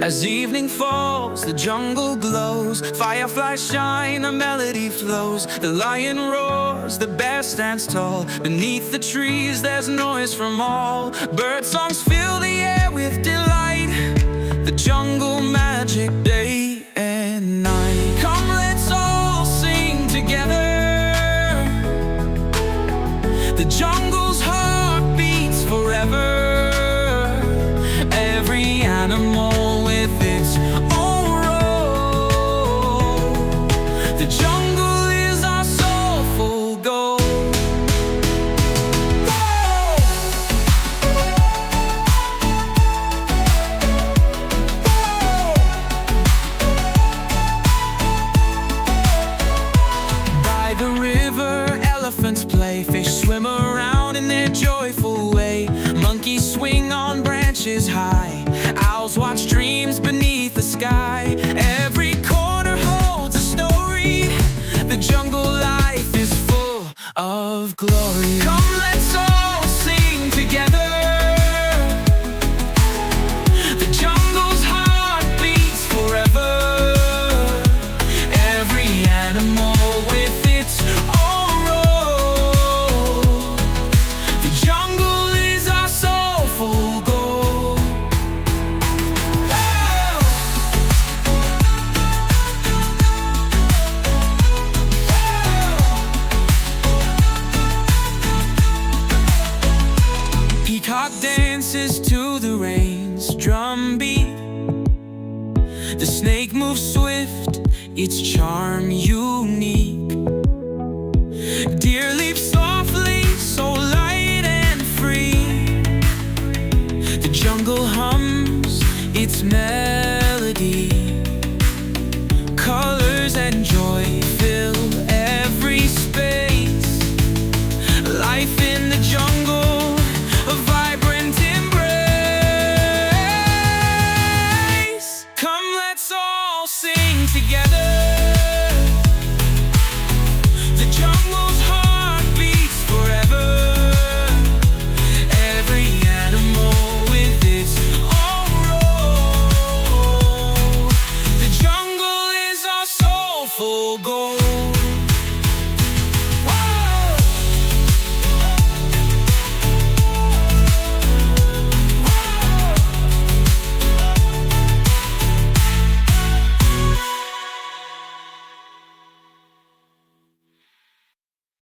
As evening falls, the jungle glows. Fireflies shine, a melody flows. The lion roars, the bear stands tall. Beneath the trees there's noise from all. Bird songs fill the air with delight. The jungle magic day and night. Come, let's all sing together. The jungle's heart beats forever. Every animal with its own role. The jungle is our soulful goal. By the river, elephants play. Fish swim around in their joyful way. Monkeys swing on branches high. Owls watch dreams beneath the sky. Every corner holds a story. The jungle life is full of glory. Come, let's all sing together. The jungle's heart beats forever. Every animal with its own role. The jungle is our soulful goal. Peacock dances to the rain's drumbeat. The snake moves swift, its charm unique. Deer leaps softly, so light and free. The jungle hums its melody. Colors and joy fill every space. Life in the jungle